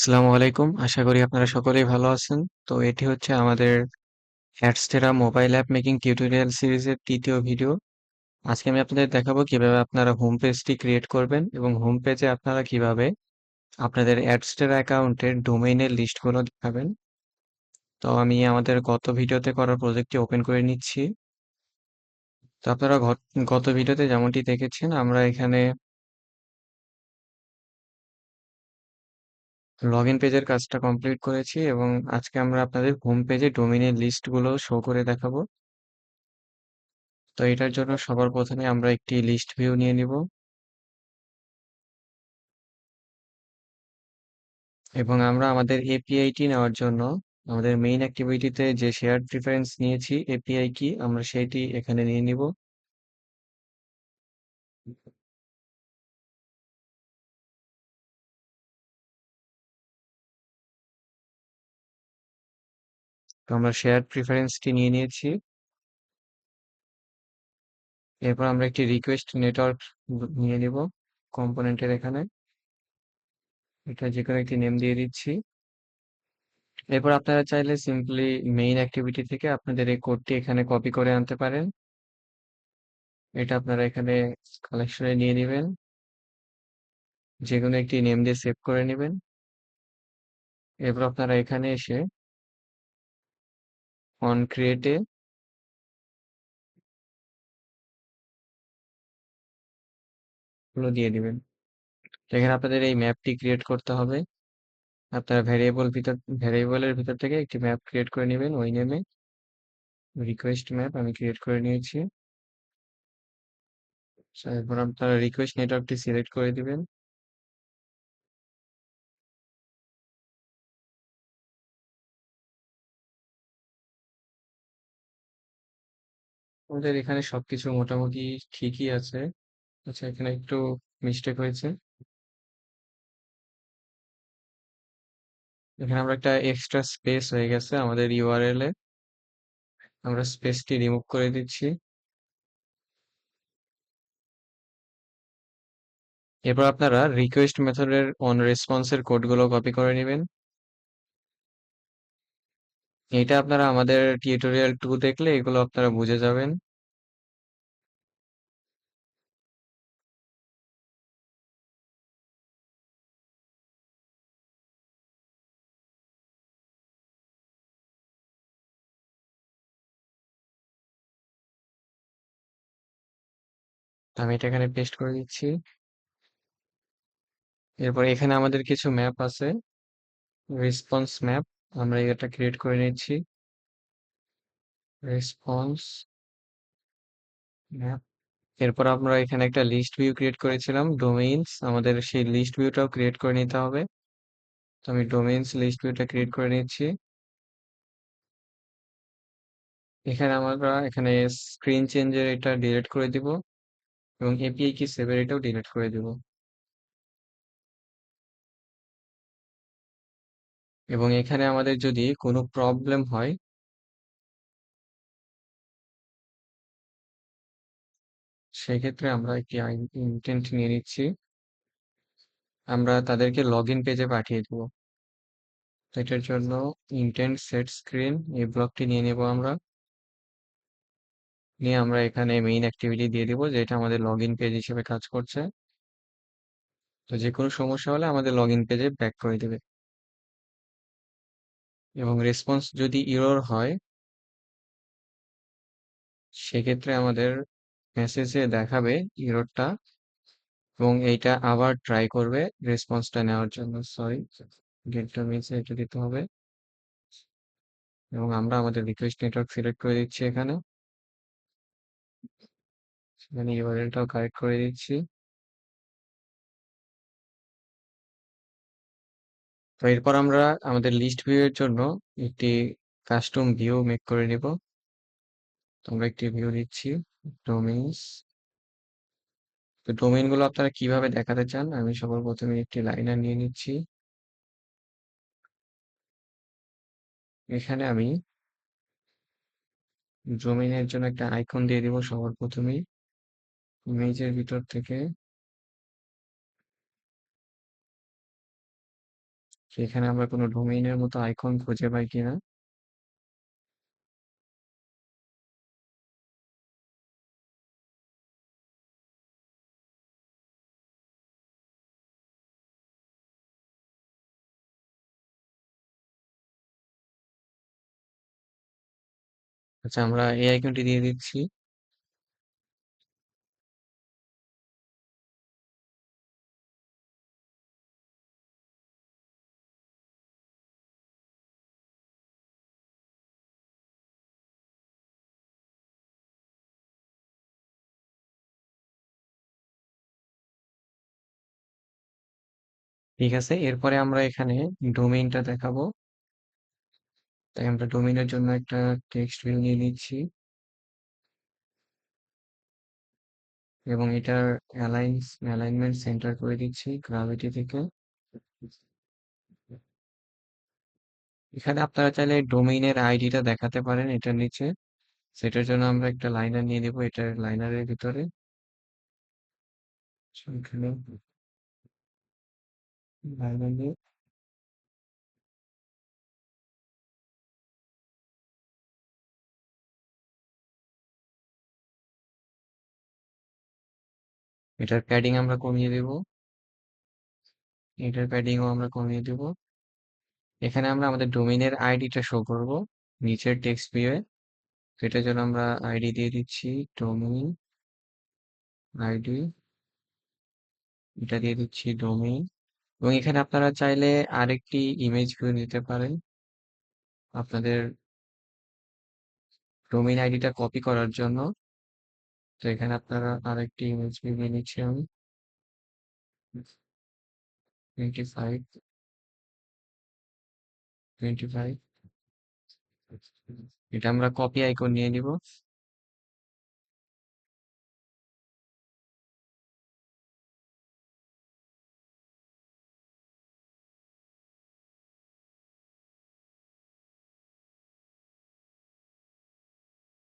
আসসালামু আলাইকুম। আশা করি আপনারা সকলেই ভালো আছেন। তো এটি হচ্ছে আমাদের Adsterra mobile app making tutorial সিরিজের ৩য় ভিডিও। আজকে আমি আপনাদের দেখাবো কিভাবে আপনারা হোম পেজটি ক্রিয়েট করবেন এবং হোম পেজে আপনারা কিভাবে আপনাদের অ্যাডস্টেরা অ্যাকাউন্টের ডোমেইনের লিস্টগুলো দেখাবেন। তো আমি আমাদের গত ভিডিওতে করা প্রজেক্টটি ওপেন করে নিচ্ছি। তো আপনারা গত ভিডিওতে যেমনটি দেখেছেন আমরা এখানে লগইন পেজের কাজটা কমপ্লিট করেছি এবং আজকে আমরা আপনাদের হোম পেজে ডোমেইনের লিস্টগুলো শো করে দেখাবো। তো এটার জন্য সবার প্রথমে আমরা একটি লিস্ট ভিউ নিয়ে নিব এবং আমরা আমাদের এপিআইটি নেওয়ার জন্য আমাদের মেইন অ্যাক্টিভিটিতে যে শেয়ার প্রিফারেন্স নিয়েছি এপিআই কি আমরা সেইটি এখানে নিয়ে নিব। তো আমরা শেয়ার প্রিফারেন্সটি নিয়ে নিয়েছি। এরপর আমরা একটি রিকোয়েস্ট নেটওয়ার্ক নিয়ে নিব কম্পোনেন্টের এখানে। এটা যে কোনো একটি নেম দিয়ে দিচ্ছি। এরপর আপনারা চাইলে সিম্পলি মেইন অ্যাক্টিভিটি থেকে আপনাদের এই কোডটি এখানে কপি করে আনতে পারেন। এটা আপনারা এখানে কালেকশনে নিয়ে নেবেন, যে কোনো একটি নেম দিয়ে সেভ করে নেবেন। এরপর আপনারা এখানে এসে অন ক্রিয়েটে গুলো দিয়ে দিবেন। এখানে আপনাদের এই ম্যাপটি ক্রিয়েট করতে হবে। আপনারা ভ্যারিয়েবলের ভিতর থেকে একটি ম্যাপ ক্রিয়েট করে নেবেন ওই নেমে। রিকোয়েস্ট ম্যাপ আমি ক্রিয়েট করে নিয়েছি। এরপর আপনারা রিকোয়েস্ট নেটওয়ার্কটি সিলেক্ট করে দিবেন। আমাদের এখানে সবকিছু মোটামুটি ঠিকই আছে। আচ্ছা, এখানে একটু মিস্টেক হয়েছে। এখানে আমরা একটা এক্সট্রা স্পেস হয়ে গেছে আমাদের ইউআরএল এ। আমরা স্পেসটি রিমুভ করে দিচ্ছি। এরপর আপনারা রিকোয়েস্ট মেথডের অন রেসপন্সের কোডগুলো কপি করে নেবেন। এটা আপনারা আমাদের টিউটোরিয়াল 2 দেখলে এগুলো আপনারা বুঝে যাবেন। আমি এটা এখানে পেস্ট করে দিচ্ছি। এরপর এখানে আমাদের কিছু ম্যাপ আছে, রেসপন্স ম্যাপ। আমরা এটা ক্রিয়েট করে নিচ্ছি, রেসপন্স ম্যাপ। এরপর আমরা এখানে একটা লিস্ট ভিউ ক্রিয়েট করেছিলাম ডোমেইনস, আমাদের সেই লিস্ট ভিউটাও ক্রিয়েট করে নিতে হবে। তো আমি ডোমেইনস লিস্ট ভিউটা ক্রিয়েট করে নিচ্ছি। এখানে আমরা এখানে স্ক্রিন চেঞ্জের এটা ডিলিট করে দিব এবং এপিআই কি সেভের এটাও ডিলিট করে দিব। এবং এখানে আমাদের যদি কোনো প্রবলেম হয় সেক্ষেত্রে আমরা একটি ইনটেন্ট নিয়ে নিচ্ছি, আমরা তাদেরকে লগ ইন পেজে পাঠিয়ে দেবো। তো এটার জন্য ইনটেন্ট সেট স্ক্রিন এই ব্লকটি নিয়ে নেব আমরা। নিয়ে আমরা এখানে মেইন অ্যাক্টিভিটি দিয়ে দিব যে এটা আমাদের লগ ইন পেজ হিসেবে কাজ করছে। তো যে কোনো সমস্যা হলে আমাদের লগ ইন পেজে ব্যাক করে দেবে। এবং রেসপন্স যদি ইরর হয় সেক্ষেত্রে আমাদের মেসেজে দেখাবে ইররটা এবং এইটা আবার ট্রাই করবে রেসপন্সটা নেওয়ার জন্য। সরি, গেট টু মেসেজ এটা দিতে হবে এবং আমরা আমাদের রিকোয়েস্ট নেটওয়ার্ক সিলেক্ট করে দিচ্ছি এখানে। সেখানে ইউআরএলটাও কারেক্ট করে দিচ্ছি। তো এরপর আমরা আমাদের লিস্ট ভিউ এর জন্য একটি কাস্টম ভিউ মেক করে নিব। তো আমরা একটি ভিউ দিচ্ছি ডোমেইনস। তো ডোমেইন গুলো আপনারা কিভাবে দেখাতে চান আমি সবার প্রথমে একটি লাইনার নিয়ে নিচ্ছি। এখানে আমি ডোমেইনের জন্য একটা আইকন দিয়ে দিব সবার প্রথমেই। ইমেজের ভিতর থেকে এখানে আমরা কোনো ডোমেইনের মতো আইকন খুঁজে পাই কিনা। আচ্ছা, আমরা এই আইকনটি দিয়ে দিচ্ছি। ঠিক আছে, এরপরে আমরা এখানে ডোমেইনটা দেখাবো। তাই আমরা ডোমেইনের জন্য একটা টেক্সট ভিউ নিয়ে নিচ্ছি এবং এটার অ্যালাইনমেন্ট সেন্টার করে দিচ্ছি গ্রাভিটি থেকে। এখানে আপনারা চাইলে ডোমেইনের আইডিটা দেখাতে পারেন এটার নিচে। সেটার জন্য আমরা একটা লাইনার নিয়ে দেবো এটার লাইনারের ভিতরে। এখানে লাইনার নিয়ে এটার প্যাডিং আমরা কমিয়ে দেব। এটার প্যাডিংও আমরা কমিয়ে দেব। এখানে আমরা আমাদের ডোমেইনের আইডিটা শো করব নিচের টেক্সট ভিউয়ে। সেটার জন্য আমরা আইডি দিয়ে দিচ্ছি ডোমেইন আইডি, এটা দিয়ে দিচ্ছি ডোমেইন। এবং এখানে আপনারা চাইলে আরেকটি ইমেজ ভিউ নিতে পারেন আপনাদের ডোমেইন আইডিটা কপি করার জন্য। তো এখানে আপনারা আরেকটি ইমেজ ভিউ নিয়ে নিচ্ছি আমি 25 25। এটা আমরা কপি আইকন নিয়ে নিব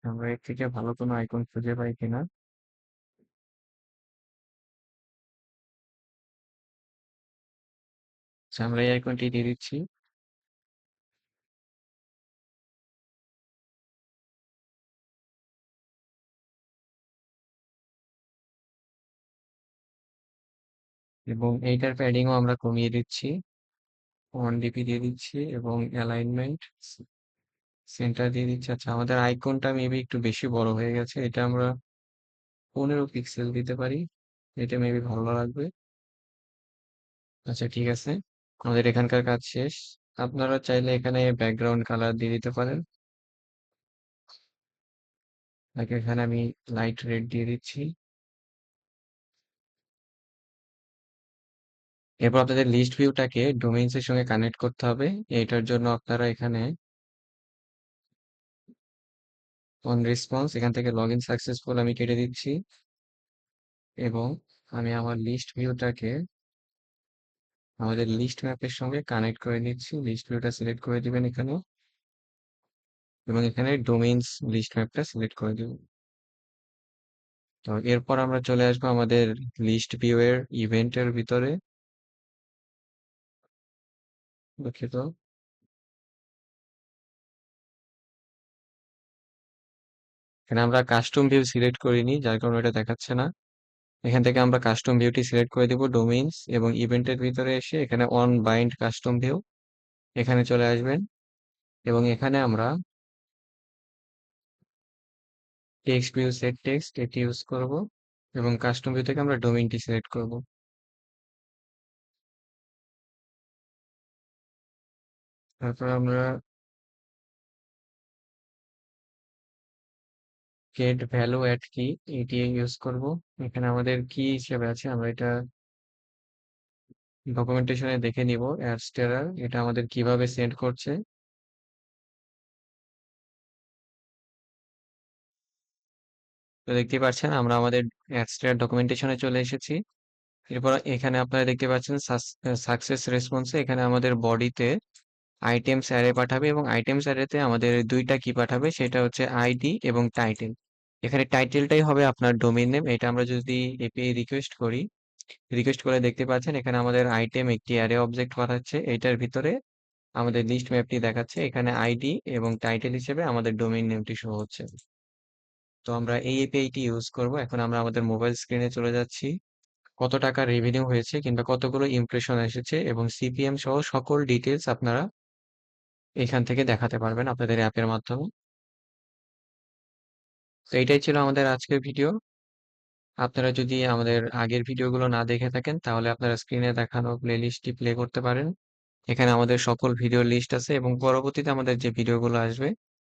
আমরা এর থেকে ভালো কোনো আইকন খুঁজে পাই কিনা। আচ্ছা, আমরা এই আইকনটি দিয়ে দিচ্ছি এবং এইটার প্যাডিংও আমরা কমিয়ে দিচ্ছি 1 dp দিয়ে দিচ্ছি এবং অ্যালাইনমেন্ট সেন্টার দিয়ে দিচ্ছি। আচ্ছা, আমাদের আইকনটা মেবি একটু বেশি বড় হয়ে গেছে, এটা আমরা 15 পিক্সেল দিতে পারি, এটা মেবি ভালো লাগবে। আচ্ছা, ঠিক আছে, আমাদের এখানকার কাজ শেষ। আপনারা চাইলে এখানে ব্যাকগ্রাউন্ড কালার দিয়ে দিতে পারেন। এখানে আমি লাইট রেড দিয়ে দিচ্ছি। এরপর আপনাদের লিস্ট ভিউটাকে ডোমেইনস এর সঙ্গে কানেক্ট করতে হবে। এটার জন্য আপনারা এখানে অন রেসপন্স এখান থেকে লগ ইন সাকসেসফুল আমি কেটে দিচ্ছি এবং আমি আমার লিস্ট ভিউটাকে আমাদের লিস্ট ম্যাপের সঙ্গে কানেক্ট করে নিচ্ছি। লিস্ট ভিউটা সিলেক্ট করে দিবেন এখানে এবং এখানে ডোমেইনস লিস্ট ম্যাপটা সিলেক্ট করে দিব। তো এরপর আমরা চলে আসবো আমাদের লিস্ট ভিউ এর ইভেন্টের ভিতরে। দুঃখিত, এখানে আমরা কাস্টম ভিউ সিলেক্ট করিনি যার কারণে এটা দেখাচ্ছে না। এখান থেকে আমরা কাস্টম ভিউটি সিলেক্ট করে দিব ডোমেইনস এবং ইভেন্টের ভিতরে এসে এখানে অন বাইন্ড কাস্টম ভিউ এখানে চলে আসবেন এবং এখানে আমরা টেক্সট ভিউ সেট টেক্সট এটি ইউজ করব এবং কাস্টম ভিউ থেকে আমরা ডোমেইনটি সিলেক্ট করব। তারপর আমরা গেট ভ্যালু অ্যাট কি এটি ইউজ করব। এখানে আমাদের কি হিসেবে আছে আমরা এটা ডকুমেন্টেশনে দেখে নিব। অ্যাডস্টেরার এটা আমাদের কিভাবে সেন্ড করছে। তো দেখতে পাচ্ছেন আমরা আমাদের অ্যাডস্টেরার ডকুমেন্টেশনে চলে এসেছি। এরপর এখানে আপনারা দেখতে পাচ্ছেন সাকসেস রেসপন্সে এখানে আমাদের বডিতে আইটেমস অ্যারে পাঠাবে এবং আইটেমস অ্যারেতে আমাদের দুইটা কি পাঠাবে, সেটা হচ্ছে আইডি এবং টাইটেল। এখানে টাইটেলটাই হবে আপনার ডোমেইন নেম। এটা আমরা যদি এপিআই রিকোয়েস্ট করি রিকোয়েস্ট করে দেখতে পাচ্ছেন এখানে আমাদের আইটেম একটি অ্যারে অবজেক্ট পাঠাচ্ছে। এটার ভিতরে আমাদের লিস্ট ম্যাপটি দেখাচ্ছে। এখানে আইডি এবং টাইটেল হিসেবে আমাদের ডোমেইন নেমটি শো হচ্ছে। তো আমরা এই এপিআইটি ইউজ করব। এখন আমরা আমাদের মোবাইল স্ক্রিনে চলে যাচ্ছি। কত টাকা রেভিনিউ হয়েছে কিংবা কতগুলো ইমপ্রেশন এসেছে এবং সিপিএম সহ সকল ডিটেইলস আপনারা এখান থেকে দেখাতে পারবেন আপনাদের অ্যাপের মাধ্যমে। তো এটাই ছিল আমাদের আজকের ভিডিও। আপনারা যদি আমাদের আগের ভিডিওগুলো না দেখে থাকেন তাহলে আপনারা স্ক্রিনে দেখানো প্লেলিস্টটি প্লে করতে পারেন। এখানে আমাদের সকল ভিডিওর লিস্ট আছে এবং পরবর্তীতে আমাদের যে ভিডিওগুলো আসবে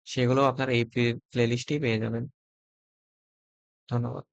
সেগুলো আপনারা এই প্লেলিস্টেই পেয়ে যাবেন। ধন্যবাদ।